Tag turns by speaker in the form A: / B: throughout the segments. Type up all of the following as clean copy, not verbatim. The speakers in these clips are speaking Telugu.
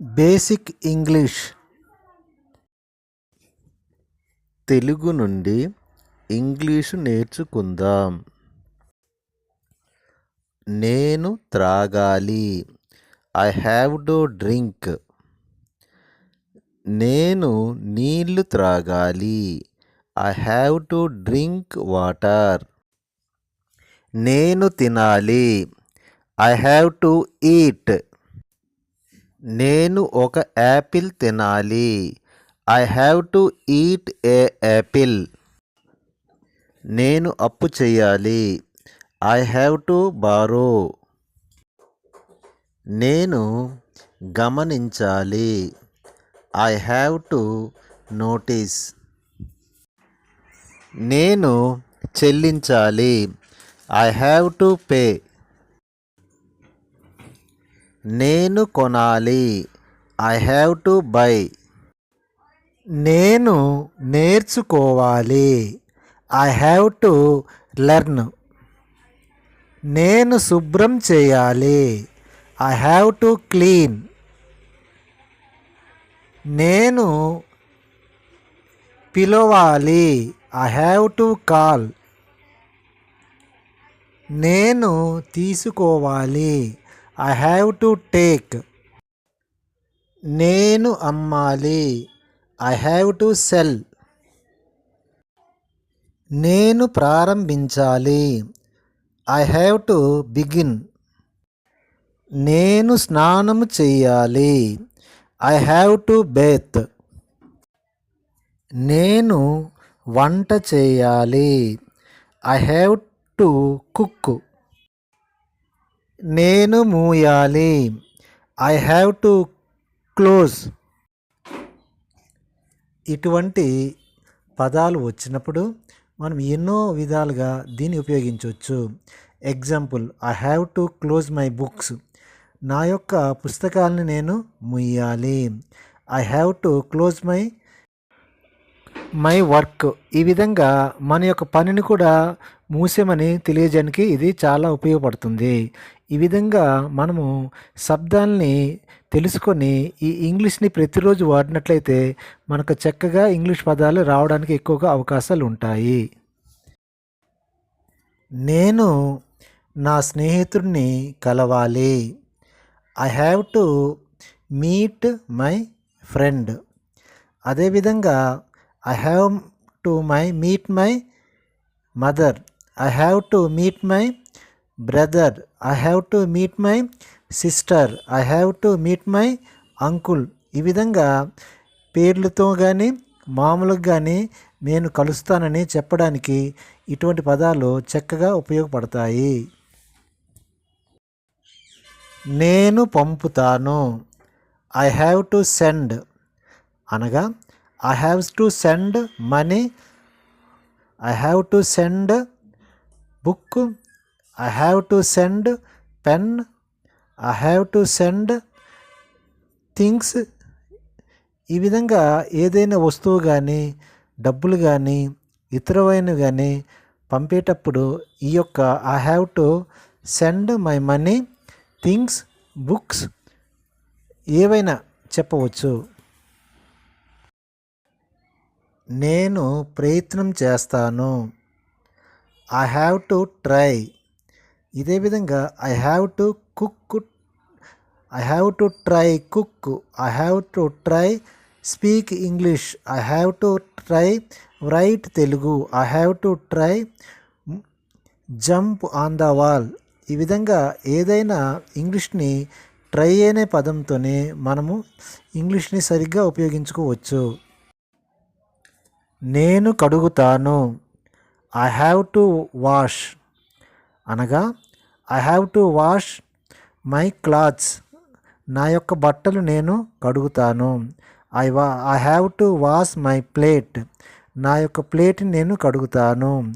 A: Basic English. తెలుగు నుండి ఇంగ్లీషు నేర్చుకుందాం. నేను త్రాగాలి. I have to drink. నేను నీళ్లు త్రాగాలి. I have to drink water. నేను తినాలి. I have to eat. నేను ఒక యాపిల్ తినాలి. I have to eat a apple. నేను అప్పు చేయాలి. I have to borrow. నేను గమనించాలి. I have to notice. నేను చెల్లించాలి. I have to pay. నేను కొనాలి. I have to buy. నేను నేర్చుకోవాలి. I have to learn. నేను శుభ్రం చేయాలి. I have to clean. నేను పిలవాలి. I have to call. నేను తీసుకోవాలి. I have to take. నేను అమ్మాలి. I have to sell. నేను ప్రారంభించాలి. I have to begin. నేను స్నానం చేయాలి. I have to bathe. నేను వంట చేయాలి. I have to cook. నేను మూయాలి. I have to close. ఇటువంటి పదాలు వచ్చినప్పుడు మనం ఎన్నో విధాలుగా దీన్ని ఉపయోగించవచ్చు. Example, I have to close my books. నా యొక్క పుస్తకాలని నేను ముయ్యాలి. I have to close my work. ఈ విధంగా మన యొక్క పనిని కూడా మూసేమని తెలియజేయడానికి ఇది చాలా ఉపయోగపడుతుంది. ఈ విధంగా మనము శబ్దాల్ని తెలుసుకొని ఈ ఇంగ్లీష్ని ప్రతిరోజు వాడినట్లయితే మనకు చక్కగా ఇంగ్లీష్ పదాలు రావడానికి ఎక్కువగా అవకాశాలు ఉంటాయి. నేను నా స్నేహితుడిని కలవాలి. I have to meet my friend. అదేవిధంగా I have to meet my mother. I have to meet my brother. I have to meet my sister. I have to meet my uncle. ఈ విధంగా పేర్లతో కానీ మామూలుగా కానీ నేను కలుస్తానని చెప్పడానికి ఇటువంటి పదాలు చక్కగా ఉపయోగపడతాయి. నేను పంపుతాను. ఐ హ్యావ్ టు సెండ్ అనగా I have to send money. I have to send book. I have to send pen. I have to send things. ఈ విధంగా ఏదైనా వస్తువు కానీ డబ్బులు కానీ ఇతరమైనవి కానీ పంపేటప్పుడు ఈ యొక్క I have to send my money, things, books ఏవైనా చెప్పవచ్చు. నేను ప్రయత్నం చేస్తాను. I have to try. ఇదే విధంగా I have to cook. I have to try cook. I have to try speak English. I have to try right Telugu. I have to try jump on the wall. ఈ విధంగా ఏదైనా ఇంగ్లీష్ని ట్రై అనే పదంతోనే మనము ఇంగ్లీష్ని సరిగ్గా ఉపయోగించుకోవచ్చు. నేను కడుగుతాను. ఐ హ్యావ్ టు వాష్ అనగా I have to wash my clothes. నా యొక్క బట్టలు నేను కడుగుతాను. I have to wash my plate. నా యొక్క ప్లేట్ని నేను కడుగుతాను.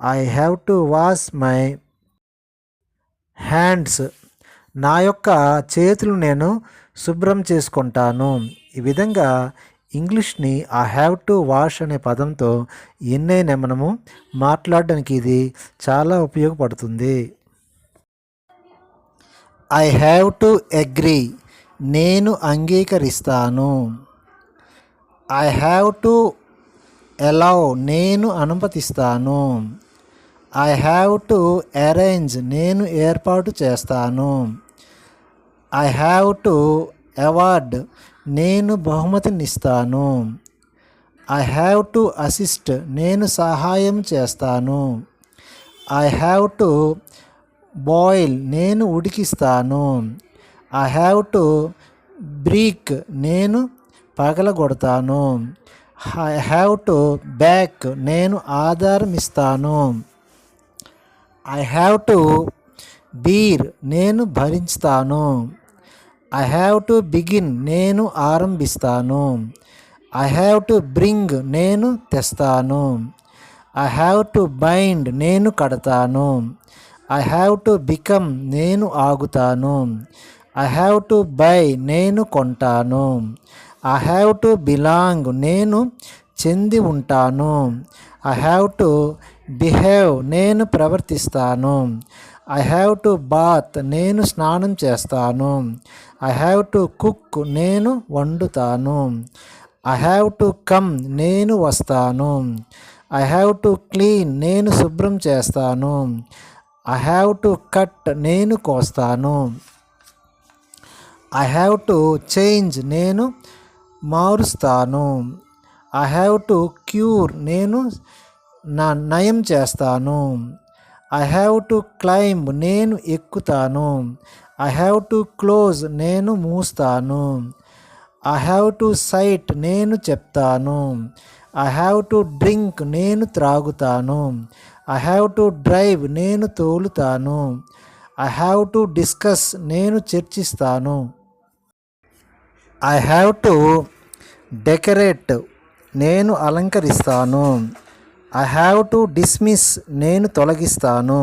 A: I have to wash my hands. నా యొక్క చేతులు నేను శుభ్రం చేసుకుంటాను. ఈ విధంగా ఇంగ్లీష్ని ఐ హ్యావ్ టు వాష్ అనే పదంతో ఎన్నైనా మనము మాట్లాడడానికి ఇది చాలా ఉపయోగపడుతుంది. I have to agree. నేను అంగీకరిస్తాను. ఐ హ్యావ్ టు అలౌ, నేను అనుమతిస్తాను. ఐ హ్యావ్ టు అరేంజ్, నేను ఏర్పాటు చేస్తాను. ఐ హ్యావ్ టు అవార్డ్, నేను బహుమతినిస్తాను. ఐ హ్యావ్ టు అసిస్ట్, నేను సహాయం చేస్తాను. ఐ హ్యావ్ టు బాయిల్, నేను ఉడికిస్తాను. ఐ హ్యావ్ టు బ్రేక్, నేను పగలగొడతాను. ఐ హ్యావ్ టు బ్యాక్, నేను ఆధారం ఇస్తాను. ఐ హ్యావ్ టు బీర్, నేను భరిస్తాను. ఐ హ్యావ్ టు బిగిన్, నేను ఆరంభిస్తాను. ఐ హ్యావ్ టు బ్రింగ్, నేను తెస్తాను. ఐ హ్యావ్ టు బైండ్, నేను కడతాను. ఐ హ్యావ్ టు బికమ్, నేను ఆగుతాను. ఐ హ్యావ్ టు బై, నేను కొంటాను. ఐ హ్యావ్ టు బిలాంగ్, నేను చెంది ఉంటాను. ఐ హ్యావ్ టు బిహేవ్, నేను ప్రవర్తిస్తాను. ఐ హ్యావ్ టు బాత్, నేను స్నానం చేస్తాను. ఐ హ్యావ్ టు కుక్, నేను వండుతాను. ఐ హ్యావ్ టు కమ్, నేను వస్తాను. ఐ హ్యావ్ టు క్లీన్, నేను శుభ్రం చేస్తాను. ఐ హ్యావ్ టు కట్, నేను కోస్తాను. ఐ హ్యావ్ టు చేంజ్, నేను మారుస్తాను. ఐ హ్యావ్ టు క్యూర్, నేను నయం చేస్తాను. ఐ హ్యావ్ టు క్లైంబ్, నేను ఎక్కుతాను. ఐ హ్యావ్ టు క్లోజ్, నేను మూస్తాను. ఐ హ్యావ్ టు సైట్, నేను చెప్తాను. ఐ హ్యావ్ టు డ్రింక్, నేను త్రాగుతాను. ఐ హ్యావ్ టు డ్రైవ్, నేను తోలుతాను. ఐ హ్యావ్ టు డిస్కస్, నేను చర్చిస్తాను. ఐ హ్యావ్ టు డెకరేట్, నేను అలంకరిస్తాను. ఐ హ్యావ్ టు డిస్మిస్, నేను తొలగిస్తాను.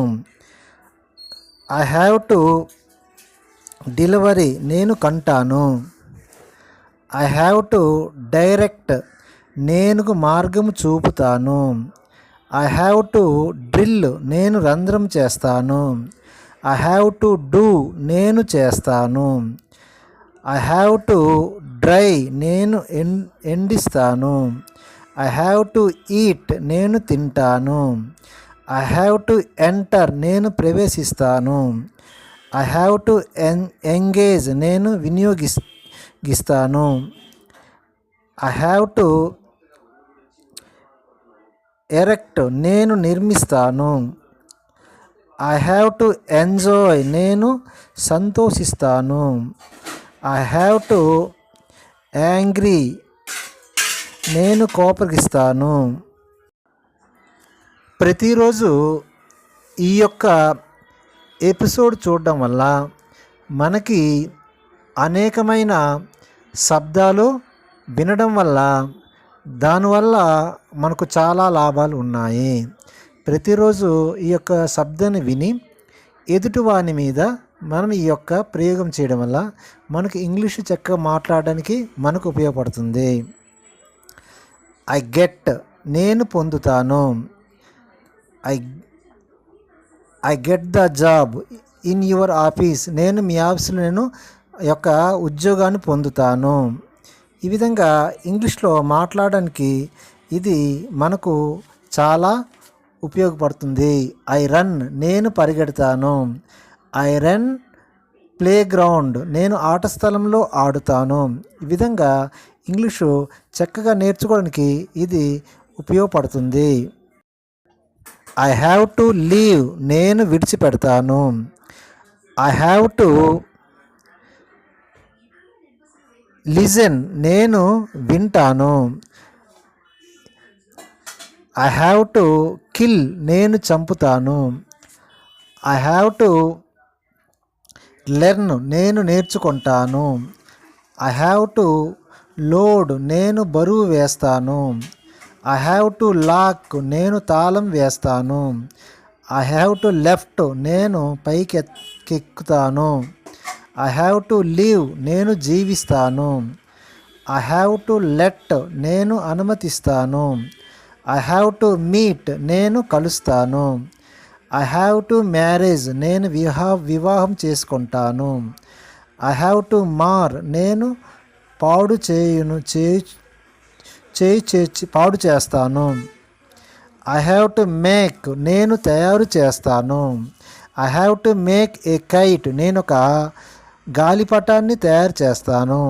A: ఐ హ్యావ్ టు డెలివరీ, నేను కంటాను. ఐ హ్యావ్ టు డైరెక్ట్, నేను మార్గము చూపుతాను. ఐ హ్యావ్ టు డ్రిల్, నేను రంధ్రం చేస్తాను. ఐ హ్యావ్ టు డూ, నేను చేస్తాను. ఐ హ్యావ్ టు డ్రై, నేను ఎండిస్తాను. ఐ హ్యావ్ టు ఈట్, నేను తింటాను. ఐ హ్యావ్ టు ఎంటర్, నేను ప్రవేశిస్తాను. ఐ హ్యావ్ టు ఎంగేజ్, నేను వినియోగిస్తాను. ఐ హ్యావ్ టు ఎరెక్ట్, నేను నిర్మిస్తాను. ఐ హ్యావ్ టు ఎంజాయ్, నేను సంతోషిస్తాను. ఐ హ్యావ్ టు యాంగ్రీ, నేను కోపగిస్తాను. ప్రతిరోజు ఈ యొక్క ఎపిసోడ్ చూడడం వల్ల మనకి అనేకమైన శబ్దాలు వినడం వల్ల దానివల్ల మనకు చాలా లాభాలు ఉన్నాయి. ప్రతిరోజు ఈ యొక్క శబ్దాన్ని విని ఎదుటివాని మీద మనం ఈ యొక్క ప్రయోగం చేయడం వల్ల మనకు ఇంగ్లీషు చక్కగా మాట్లాడడానికి మనకు ఉపయోగపడుతుంది. ఐ గెట్, నేను పొందుతాను. I I get the job in your office, నేను మీ ఆఫీస్లో నేను యొక్క ఉద్యోగాన్ని పొందుతాను. ఈ విధంగా ఇంగ్లీష్లో మాట్లాడడానికి ఇది మనకు చాలా ఉపయోగపడుతుంది. ఐ రన్, నేను పరిగెడతాను. ఐ రన్ ప్లే గ్రౌండ్, నేను ఆట స్థలంలో ఆడుతాను. ఈ విధంగా ఇంగ్లీషు చక్కగా నేర్చుకోవడానికి ఇది ఉపయోగపడుతుంది. ఐ హ్యావ్ టు లీవ్, నేను విడిచిపెడతాను. ఐ హ్యావ్ టు లిజన్, నేను వింటాను. ఐ హ్యావ్ టు కిల్, నేను చంపుతాను. ఐ హ్యావ్ టు లెర్న్, నేను నేర్చుకుంటాను. ఐ హ్యావ్ టు లోడ్, నేను బరువు వేస్తాను. ఐ హ్యావ్ టు లాక్, నేను తాళం వేస్తాను. ఐ హ్యావ్ టు లెఫ్ట్, నేను పైకి ఎక్కుతాను. ఐ హ్యావ్ టు లివ్, నేను జీవిస్తాను. ఐ హ్యావ్ టు లెట్, నేను అనుమతిస్తాను. ఐ హ్యావ్ టు మీట్, నేను కలుస్తాను. ఐ హ్యావ్ టు మ్యారేజ్, నేను వివాహం చేసుకుంటాను. ఐ హ్యావ్ టు మార్ నేను పాడు చేయును పాడు చేస్తాను. ఐ హ్యావ్ టు మేక్ నేను తయారు చేస్తాను. I have to make a kite నేను ఒక గాలిపటాన్ని తయారు చేస్తాను.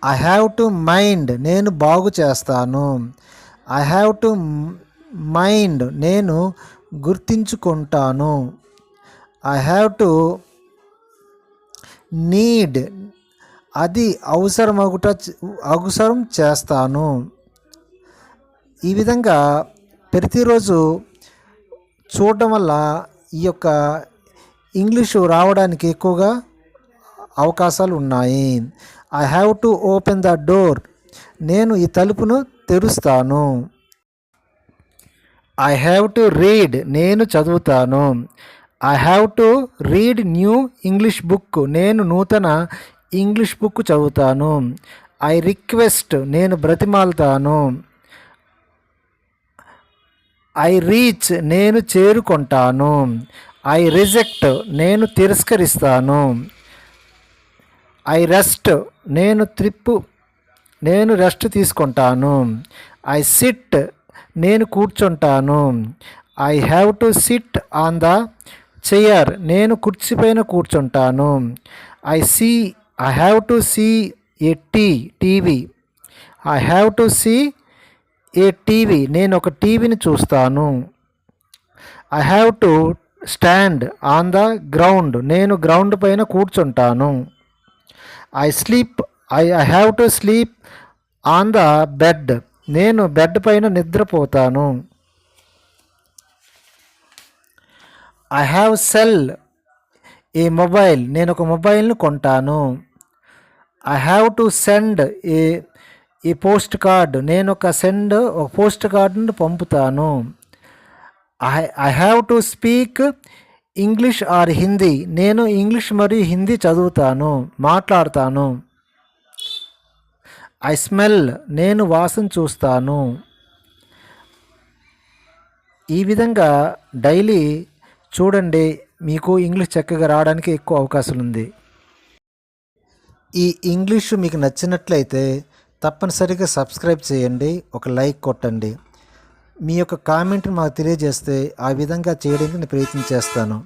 A: ఐ హ్యావ్ టు మైండ్ నేను బాగు చేస్తాను. ఐ హ్యావ్ టు మైండ్ నేను గుర్తించుకుంటాను. ఐ హ్యావ్ టు నీడ్ అది అవసరం చేస్తాను. ఈ విధంగా ప్రతిరోజు చూడడం వల్ల ఈ యొక్క ఇంగ్లీషు రావడానికి ఎక్కువగా అవకాశాలు ఉన్నాయి. I have to open the door నేను ఈ తలుపును తెరుస్తాను. ఐ హ్యావ్ టు రీడ్ నేను చదువుతాను. I have to read new English book నేను నూతన ఇంగ్లీష్ బుక్ చదువుతాను. ఐ రిక్వెస్ట్ నేను బ్రతిమాలుతాను. ఐ రీచ్ నేను చేరుకుంటాను. ఐ రిజెక్ట్ నేను తిరస్కరిస్తాను. ఐ రెస్ట్ నేను రెస్ట్ తీసుకుంటాను. ఐ సిట్ నేను కూర్చుంటాను. I have to sit on the chair నేను కుర్చీపైన కూర్చుంటాను. I have to see a TV I have to see a TV నేను ఒక టీవీని చూస్తాను. I have to stand on the ground నేను గ్రౌండ్ పైన కూర్చుంటాను. I have to sleep on the bed నేను బెడ్ పైన నిద్రపోతాను. I have sell a mobile నేను ఒక మొబైల్ను కొంటాను. I have to send a post card నేను ఒక పోస్ట్ కార్డును పంపుతాను. I have to speak English or Hindi నేను ఇంగ్లీష్ మరియు హిందీ చదువుతాను మాట్లాడతాను. ఐ స్మెల్ నేను వాసన చూస్తాను. ఈ విధంగా డైలీ చూడండి, మీకు ఇంగ్లీష్ చక్కగా రావడానికి ఎక్కువ అవకాశం ఉంది. ఈ ఇంగ్లీషు మీకు నచ్చినట్లయితే తప్పనిసరిగా సబ్స్క్రైబ్ చేయండి, ఒక లైక్ కొట్టండి. మీ యొక్క కామెంట్ని మాకు తెలియజేస్తే ఆ విధంగా చేయడానికి నేను ప్రయత్నం చేస్తాను.